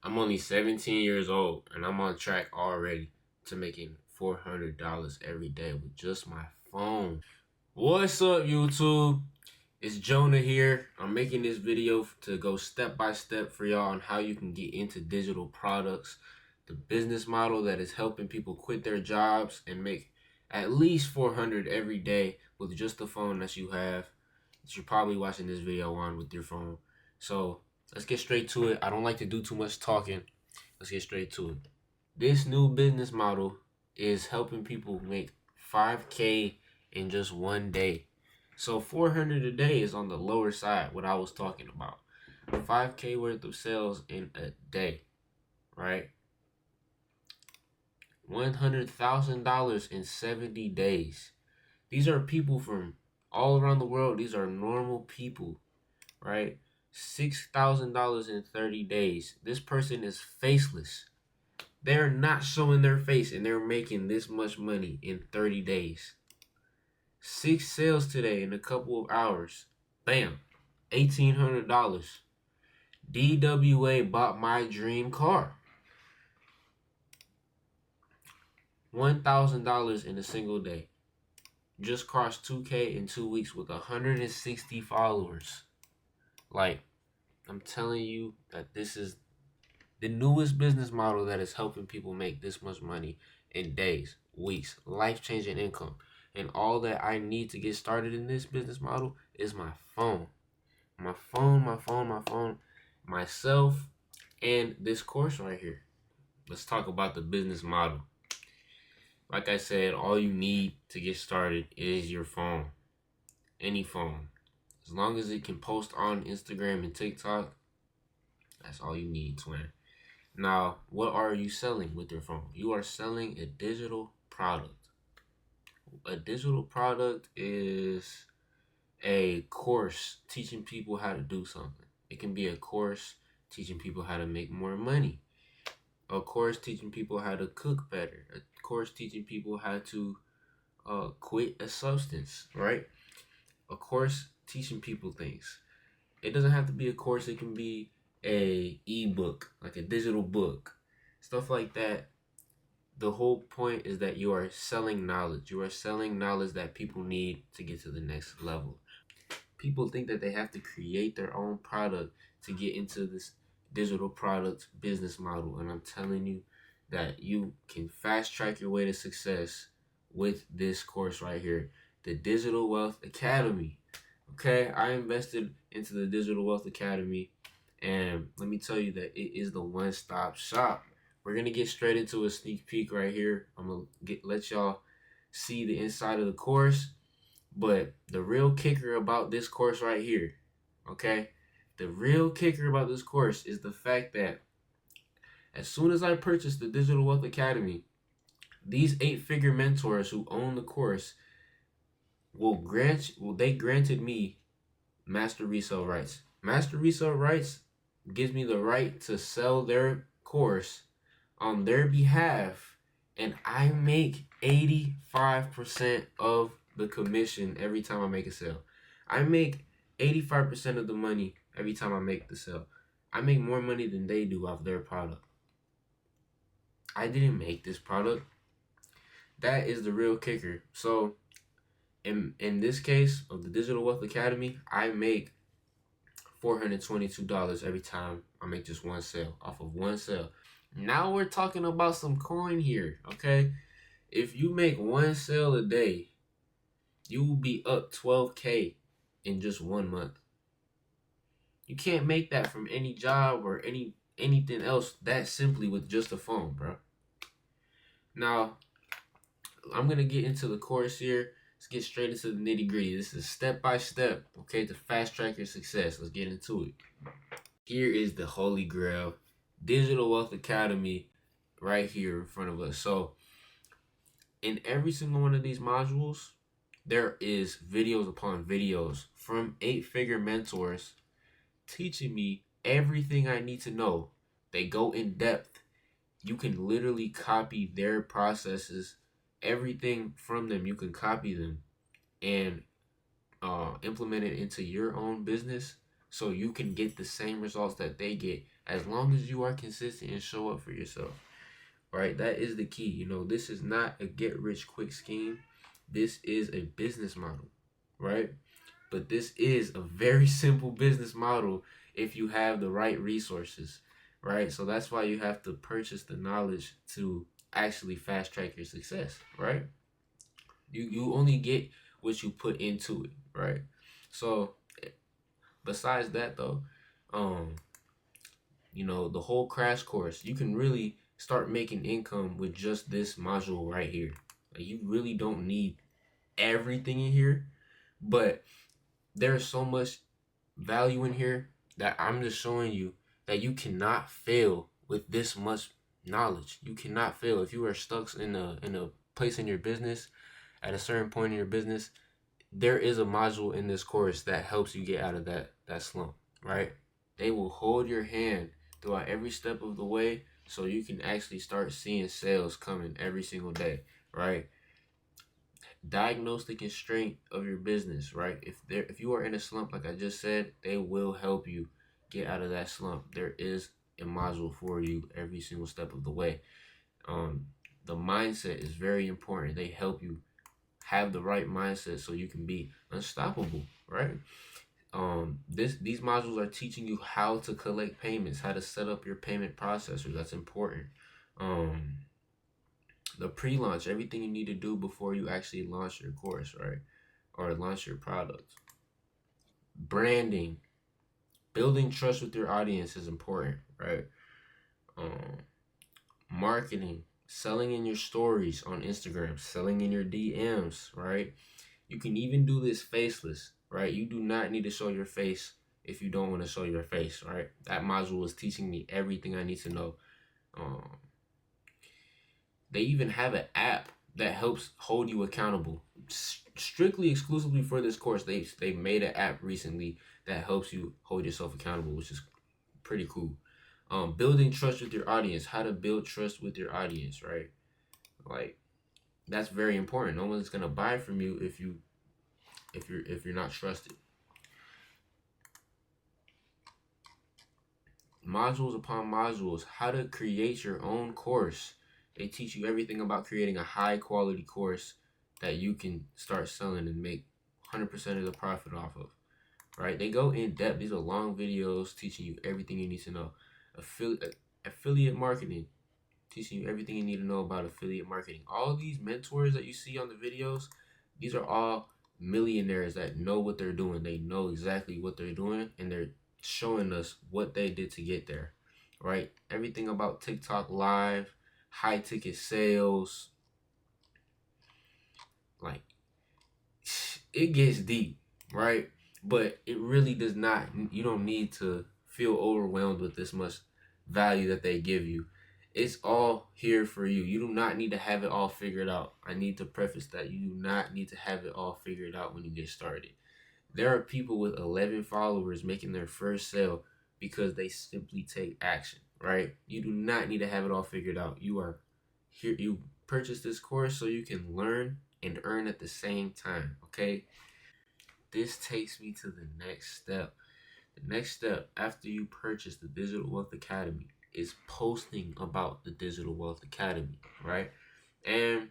I'm only 17 years old and I'm on track already to making $400 every day with just my phone. What's up, YouTube? It's Jonah here. I'm making this video to go step by step for y'all on how you can get into digital products, the business model that is helping people quit their jobs and make at least 400 every day with just the phone that you have. That you're probably watching this video on with your phone. So let's get straight to it. I don't like to do too much talking. Let's get straight to it. This new business model is helping people make 5K in just one day. So 400 a day is on the lower side, what I was talking about. 5K worth of sales in a day, right? $100,000 in 70 days. These are people from all around the world. These are normal people, right? $6,000 in 30 days. This person is faceless. They're not showing their face and they're making this much money in 30 days. 6 sales today in a couple of hours. Bam. $1,800. DWA bought my dream car. $1,000 in a single day. Just crossed 2K in 2 weeks with 160 followers. Like, I'm telling you that this is the newest business model that is helping people make this much money in days, weeks, life-changing income. And all that I need to get started in this business model is my phone. My phone, myself, and this course right here. Let's talk about the business model. Like I said, all you need to get started is your phone. Any phone. As long as it can post on Instagram and TikTok, that's all you need, twin. Now, what are you selling with your phone? You are selling a digital product. A digital product is a course teaching people how to do something. It can be a course teaching people how to make more money. A course teaching people how to cook better. A course teaching people how to quit a substance, right? A course teaching people things. It doesn't have to be a course. It can be a ebook, like a digital book, stuff like that. The whole point is that you are selling knowledge. You are selling knowledge that people need to get to the next level. People think that they have to create their own product to get into this digital product business model. And I'm telling you that you can fast track your way to success with this course right here, the Digital Wealth Academy. Okay, I invested into the Digital Wealth Academy, and let me tell you that it is the one-stop shop. We're gonna get straight into a sneak peek right here. I'm gonna let y'all see the inside of the course. But the real kicker about this course right here, okay? The real kicker about this course is the fact that as soon as I purchased the Digital Wealth Academy, these 8-figure mentors who own the course they granted me master resale rights. Master resale rights gives me the right to sell their course on their behalf, and I make 85% of the commission every time I make a sale. I make 85% of the money every time I make the sale. I make more money than they do off their product. I didn't make this product. That is the real kicker. So in this case of the Digital Wealth Academy, I make $422 every time I make just one sale, off of one sale. Now we're talking about some coin here, okay? If you make one sale a day, you will be up 12K in just 1 month. You can't make that from any job or anything else that simply with just a phone, bro. Now, I'm going to get into the course here. Let's get straight into the nitty gritty. This is step by step, okay, to fast track your success. Let's get into it. Here is the Holy Grail, Digital Wealth Academy, right here in front of us. So in every single one of these modules, there is videos upon videos from 8-figure mentors teaching me everything I need to know. They go in depth. You can literally copy their processes, everything from them. You can copy them and implement it into your own business so you can get the same results that they get As long as you are consistent and show up for yourself, right? That is the key. You know, this is not a get rich quick scheme. This is a business model, right? But this is a very simple business model if you have the right resources, right? So that's why you have to purchase the knowledge to actually fast track your success, right? You only get what you put into it, right? So besides that though, um, you know, the whole crash course, you can really start making income with just this module right here. Like, you really don't need everything in here, but there's so much value in here that I'm just showing you that you cannot fail with this much knowledge. You cannot fail if you are stuck in a place in your business at a certain point in your business. There is a module in this course that helps you get out of that slump, right? They will hold your hand throughout every step of the way so you can actually start seeing sales coming every single day, right? Diagnose the constraint of your business, right? If you are in a slump, like I just said, they will help you get out of that slump. There is a module for you every single step of the way. Um, the mindset is very important. They help you have the right mindset so you can be unstoppable, right? These modules are teaching you how to collect payments, how to set up your payment processor. That's important. Um, the pre-launch, everything you need to do before you actually launch your course, right? Or launch your product. Branding, building trust with your audience is important, right? Um, Marketing, selling in your stories on Instagram, selling in your DMs, right? You can even do this faceless, right? You do not need to show your face if you don't want to show your face, right? That module is teaching me everything I need to know. Um, they even have an app that helps hold you accountable. Strictly exclusively for this course, they made an app recently that helps you hold yourself accountable, which is pretty cool. Building trust with your audience, how to build trust with your audience, right? Like, that's very important. No one's gonna buy from you if you're not trusted. Modules upon modules, how to create your own course. They teach you everything about creating a high quality course that you can start selling and make 100% of the profit off of, right? They go in depth. These are long videos teaching you everything you need to know. Affiliate marketing, teaching you everything you need to know about affiliate marketing. All these mentors that you see on the videos, these are all millionaires that know what they're doing. They know exactly what they're doing, and they're showing us what they did to get there, right? Everything about TikTok live, high ticket sales, like, it gets deep, right? But it really does not, you don't need to feel overwhelmed with this much value that they give you. It's all here for you. You do not need to have it all figured out. I need to preface that you do not need to have it all figured out when you get started. There are people with 11 followers making their first sale because they simply take action, right? You do not need to have it all figured out. You are here, you purchase this course so you can learn and earn at the same time, okay? This takes me to the next step. The next step after you purchase the Digital Wealth Academy is posting about the Digital Wealth Academy, right? And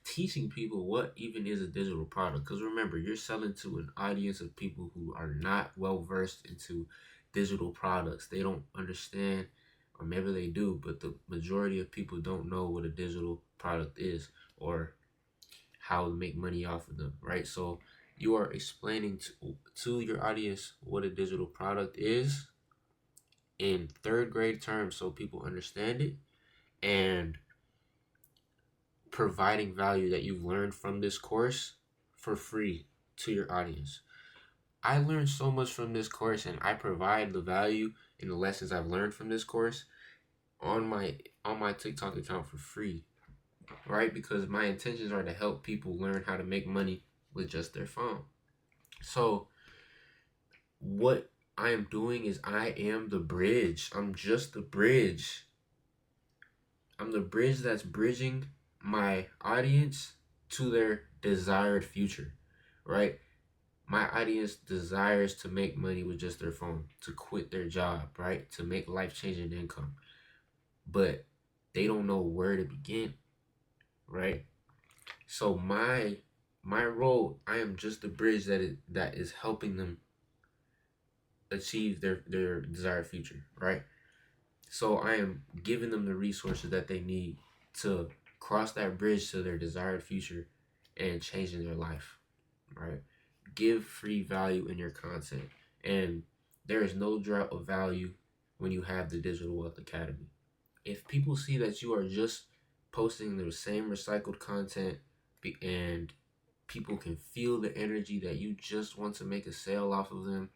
teaching people what even is a digital product. Because remember, you're selling to an audience of people who are not well versed into digital products. They don't understand, or maybe they do, but the majority of people don't know what a digital product is or how to make money off of them, right? So you are explaining to your audience what a digital product is in third grade terms so people understand it, and providing value that you've learned from this course for free to your audience. I learned so much from this course, and I provide the value and the lessons I've learned from this course on my TikTok account for free, right? Because my intentions are to help people learn how to make money with just their phone. So what I am doing is I am the bridge. I'm just the bridge. I'm the bridge that's bridging my audience to their desired future, right? My audience desires to make money with just their phone, to quit their job, right? To make life-changing income. But they don't know where to begin, right? So my role, I am just the bridge that is helping them achieve their desired future, right? So I am giving them the resources that they need to cross that bridge to their desired future and changing their life, right? Give free value in your content. And there is no drought of value when you have the Digital Wealth Academy. If people see that you are just posting the same recycled content and people can feel the energy that you just want to make a sale off of them,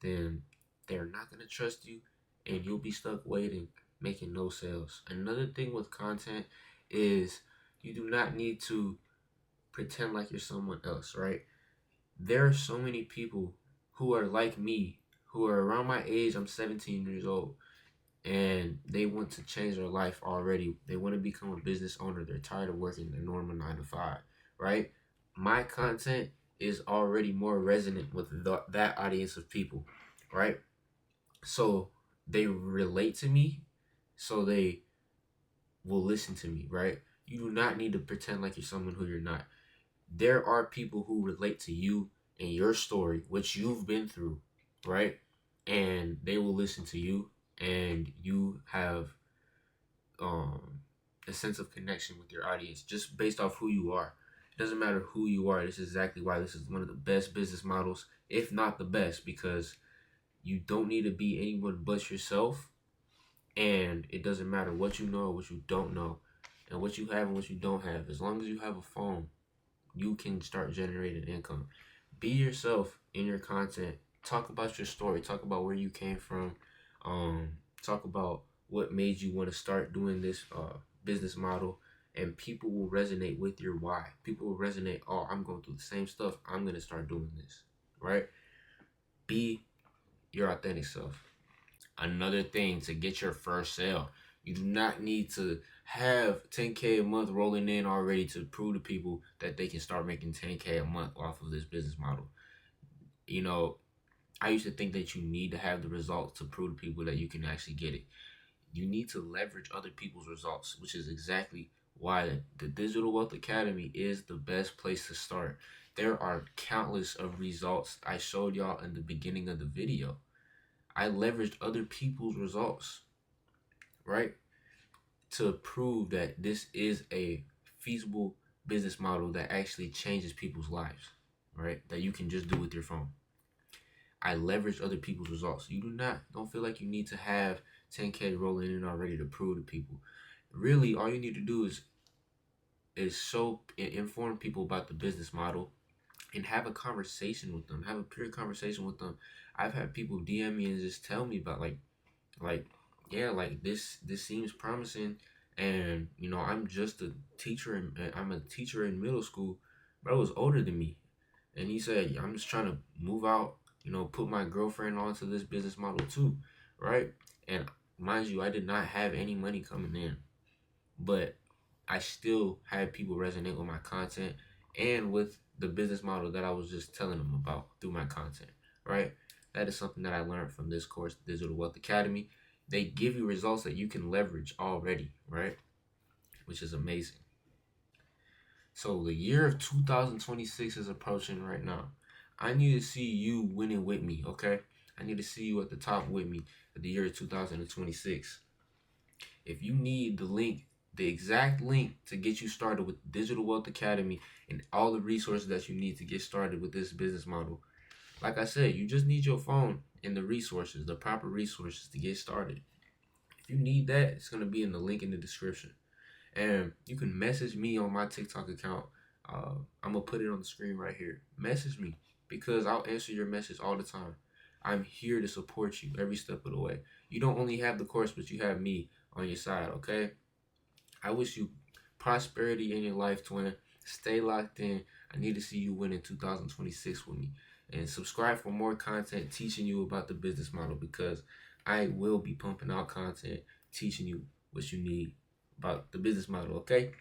then they're not going to trust you and you'll be stuck waiting, making no sales. Another thing with content is you do not need to pretend like you're someone else, right? There are so many people who are like me, who are around my age. I'm 17 years old, and they want to change their life already. They want to become a business owner. They're tired of working the normal 9 to 5, right? My content is already more resonant with that audience of people, right? So they relate to me, so they will listen to me, right? You do not need to pretend like you're someone who you're not. There are people who relate to you and your story, which you've been through, right? And they will listen to you, and you have um a sense of connection with your audience just based off who you are. It doesn't matter who you are. This is exactly why this is one of the best business models, if not the best, because you don't need to be anyone but yourself, and it doesn't matter what you know or what you don't know, and what you have and what you don't have. As long as you have a phone, you can start generating income. Be yourself in your content. Talk about your story. Talk about where you came from. Um, Talk about what made you want to start doing this business model. And people will resonate with your why. People will resonate, oh, I'm going through the same stuff. I'm going to start doing this, right? Be your authentic self. Another thing to get your first sale, you do not need to have 10K a month rolling in already to prove to people that they can start making 10K a month off of this business model. You know, I used to think that you need to have the results to prove to people that you can actually get it. You need to leverage other people's results, which is exactly why the Digital Wealth Academy is the best place to start. There are countless of results I showed y'all in the beginning of the video. I leveraged other people's results, right? To prove that this is a feasible business model that actually changes people's lives, right? That you can just do with your phone. I leverage other people's results. You don't feel like you need to have 10K rolling in already to prove to people. Really, all you need to do is inform people about the business model and have a conversation with them. Have a pure conversation with them. I've had people DM me and just tell me about like yeah, like this seems promising, and I'm just a teacher, and I'm a teacher in middle school. Bro was older than me, and he said, I'm just trying to move out, put my girlfriend onto this business model too, right? And mind you, I did not have any money coming in, but I still had people resonate with my content and with the business model that I was just telling them about through my content, right? That is something that I learned from this course, Digital Wealth Academy. They give you results that you can leverage already, right? Which is amazing. So the year of 2026 is approaching right now. I need to see you winning with me, okay? I need to see you at the top with me at the year of 2026. If you need the exact link to get you started with Digital Wealth Academy and all the resources that you need to get started with this business model, like I said, you just need your phone and the resources, the proper resources to get started. If you need that, it's going to be in the link in the description. And you can message me on my TikTok account. I'm going to put it on the screen right here. Message me because I'll answer your message all the time. I'm here to support you every step of the way. You don't only have the course, but you have me on your side, okay? I wish you prosperity in your life, twin. Stay locked in. I need to see you win in 2026 with me. And subscribe for more content teaching you about the business model, because I will be pumping out content teaching you what you need about the business model, okay?